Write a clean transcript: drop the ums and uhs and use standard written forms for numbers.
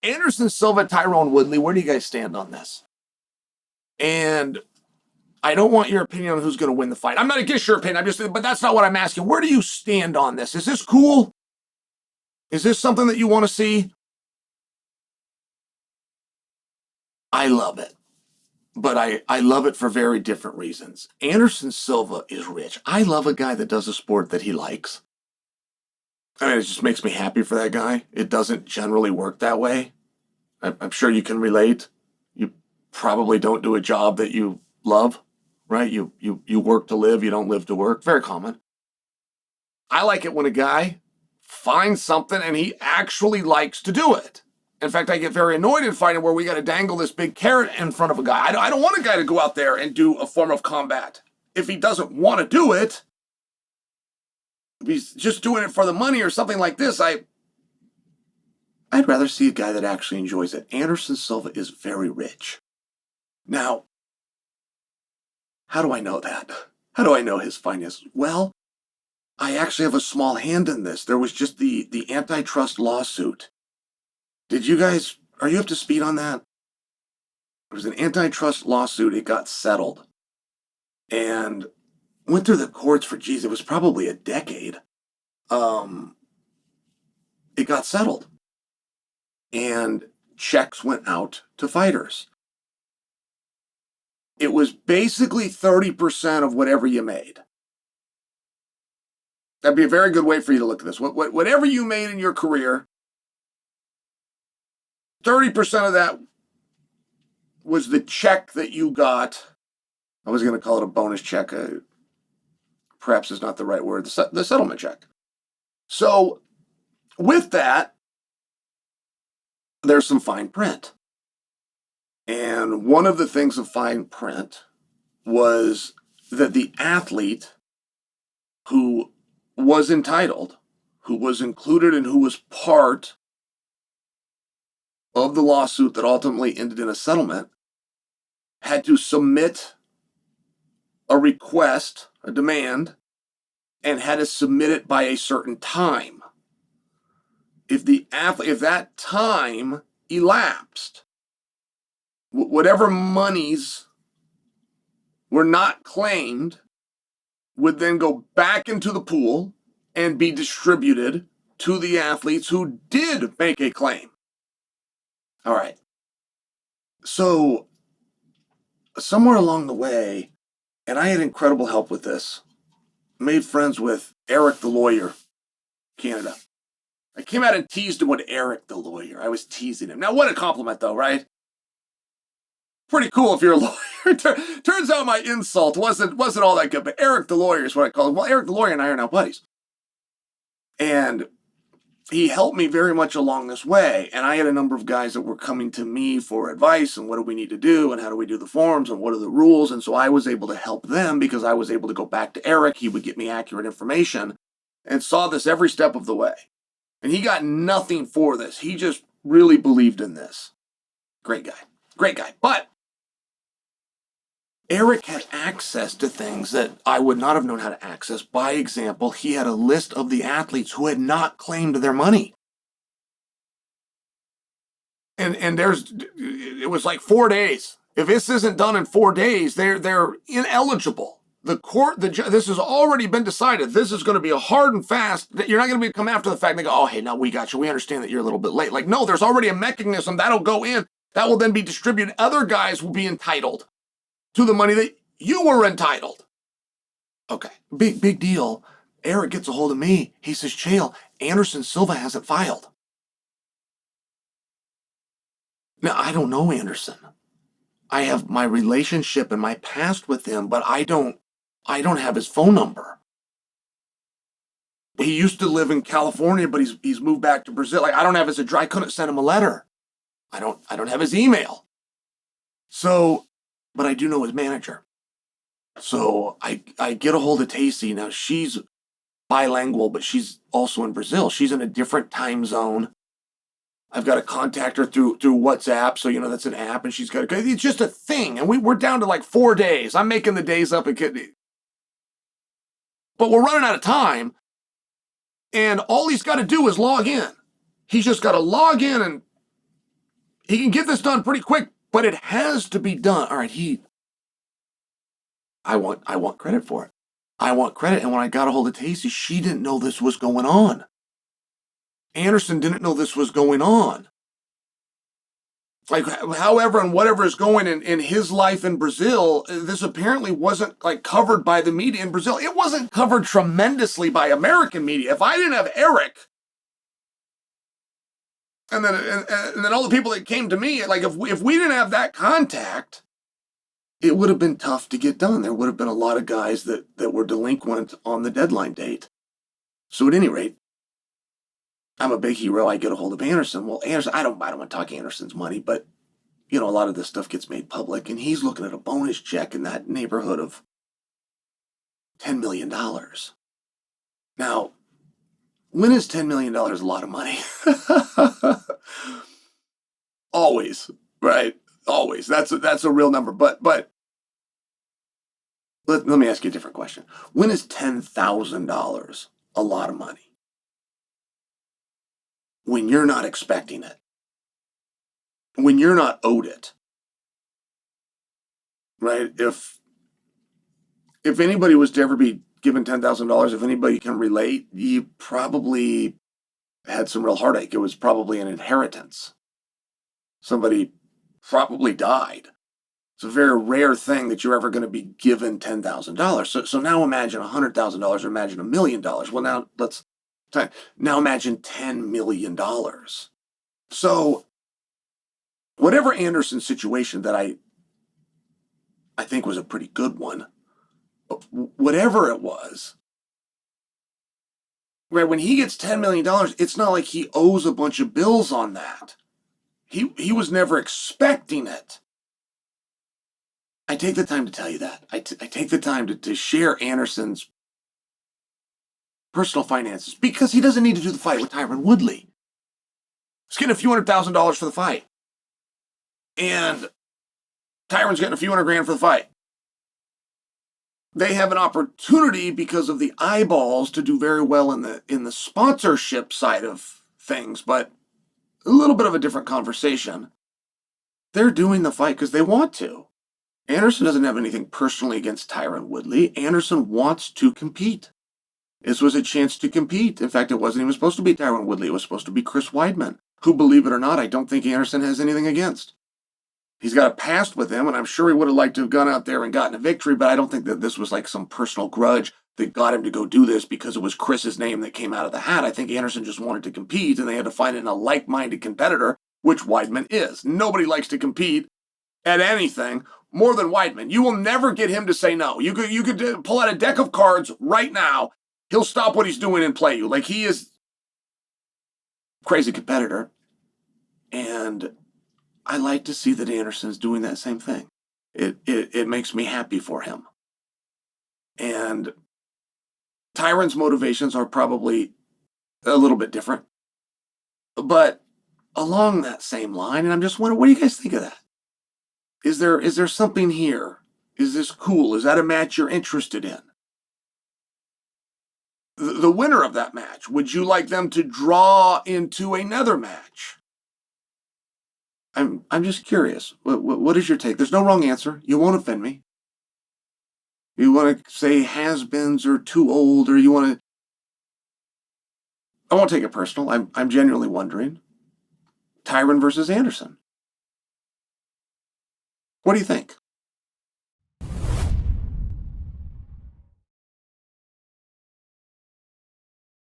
Anderson Silva, Tyron Woodley, where do you guys stand on this? And I don't want your opinion on who's going to win the fight. I'm not against your opinion. But that's not what I'm asking. Where do you stand on this? Is this cool? Is this something that you want to see? I love it. But I love it for very different reasons. Anderson Silva is rich. I love a guy that does a sport that he likes. I mean, it just makes me happy for that guy. It doesn't generally work that way. I'm sure you can relate. You probably don't do a job that you love, right? You work to live. You don't live to work. Very common. I like it when a guy finds something and he actually likes to do it. In fact, I get very annoyed in fighting where we got to dangle this big carrot in front of a guy. I don't want a guy to go out there and do a form of combat. If he doesn't want to do it, if he's just doing it for the money or something like this, I'd rather see a guy that actually enjoys it. Anderson Silva is very rich. Now, how do I know that? How do I know his finances? Well, I actually have a small hand in this. There was just the antitrust lawsuit. Are you up to speed on that? There was an antitrust lawsuit. It got settled and went through the courts for, it was probably a decade. It got settled and checks went out to fighters. It was basically 30% of whatever you made. That'd be a very good way for you to look at this. Whatever you made in your career, 30% of that was the check that you got. I was going to call it a bonus check. Perhaps is not the right word. The settlement check. So with that, there's some fine print. And one of the things of fine print was that the athlete who was entitled, who was included and who was part of the lawsuit that ultimately ended in a settlement, had to submit a request, a demand, and had to submit it by a certain time. If that time elapsed, whatever monies were not claimed would then go back into the pool and be distributed to the athletes who did make a claim. All right. So somewhere along the way, and I had incredible help with this, made friends with Eric the lawyer, Canada. I came out and teased him with Eric the lawyer. I was teasing him. Now, what a compliment, though, right? Pretty cool if you're a lawyer. Turns out my insult wasn't all that good, but Eric the lawyer is what I call him. Well, Eric the lawyer and I are now buddies. And he helped me very much along this way. And I had a number of guys that were coming to me for advice and what do we need to do and how do we do the forms and what are the rules. And so I was able to help them because I was able to go back to Eric. He would get me accurate information and saw this every step of the way. And he got nothing for this. He just really believed in this. Great guy. Great guy. But Eric had access to things that I would not have known how to access. By example, he had a list of the athletes who had not claimed their money. And it was like 4 days. If this isn't done in 4 days, they're ineligible. This has already been decided. This is going to be a hard and fast, that you're not going to come after the fact and they go, oh, hey, no, we got you. We understand that you're a little bit late. Like, no, there's already a mechanism that'll go in. That will then be distributed. Other guys will be entitled to the money that you were entitled. Okay, big deal. Eric gets a hold of me. He says, Chael, Anderson Silva hasn't filed. Now, I don't know Anderson. I have my relationship and my past with him, but I don't have his phone number. He used to live in California, but he's moved back to Brazil. Like, I don't have his address. I couldn't send him a letter. I don't have his email. So, but I do know his manager. So I get a hold of Tacy. Now she's bilingual, but she's also in Brazil. She's in a different time zone. I've got to contact her through WhatsApp. So, that's an app and it's just a thing. And we're down to like 4 days. I'm making the days up. But we're running out of time. And all he's got to do is log in. He's just got to log in and He can get this done pretty quick, but it has to be done. All right, I want credit for it. I want credit. And when I got a hold of Tacy, she didn't know this was going on. Anderson didn't know this was going on. Like, however, and whatever is going in his life in Brazil, this apparently wasn't like covered by the media in Brazil. It wasn't covered tremendously by American media. If I didn't have Eric, and then all the people that came to me, like if we didn't have that contact, it would have been tough to get done. There would have been a lot of guys that were delinquent on the deadline date. So at any rate, I'm a big hero. I get a hold of Anderson. Well, Anderson, I don't want to talk Anderson's money, but a lot of this stuff gets made public, and he's looking at a bonus check in that neighborhood of $10 million. Now, when is $10 million a lot of money? Always, right? Always. That's a real number. But let me ask you a different question. When is $10,000 a lot of money? When you're not expecting it. When you're not owed it. Right? If anybody was to ever be given $10,000, if anybody can relate, you probably had some real heartache. It was probably an inheritance. Somebody probably died. It's a very rare thing that you're ever going to be given $10,000. So now imagine $100,000 or imagine $1 million. Well, now imagine $10 million. So whatever Anderson's situation that I think was a pretty good one, whatever it was, right, when he gets $10 million, it's not like he owes a bunch of bills on that. He was never expecting it. I take the time to tell you that. I take the time to share Anderson's personal finances because he doesn't need to do the fight with Tyron Woodley. He's getting a few $100,000 for the fight. And Tyron's getting a few $100,000 for the fight. They have an opportunity because of the eyeballs to do very well in the sponsorship side of things, but a little bit of a different conversation. They're doing the fight because they want to. Anderson doesn't have anything personally against Tyron Woodley. Anderson wants to compete. This was a chance to compete. In fact, it wasn't even supposed to be Tyron Woodley. It was supposed to be Chris Weidman, who, believe it or not, I don't think Anderson has anything against. He's got a past with him, and I'm sure he would have liked to have gone out there and gotten a victory, but I don't think that this was like some personal grudge that got him to go do this because it was Chris's name that came out of the hat. I think Anderson just wanted to compete, and they had to find it in a like-minded competitor, which Weidman is. Nobody likes to compete at anything more than Weidman. You will never get him to say no. You could pull out a deck of cards right now. He'll stop what he's doing and play you. Like, he is a crazy competitor. And I like to see that Anderson's doing that same thing. It makes me happy for him. And Tyron's motivations are probably a little bit different. But along that same line, and I'm just wondering, what do you guys think of that? Is there something here? Is this cool? Is that a match you're interested in? The winner of that match, would you like them to draw into another match? I'm just curious. What is your take? There's no wrong answer. You won't offend me. You want to say has-beens are too old, or you want to... I won't take it personal. I'm genuinely wondering. Tyron versus Anderson. What do you think?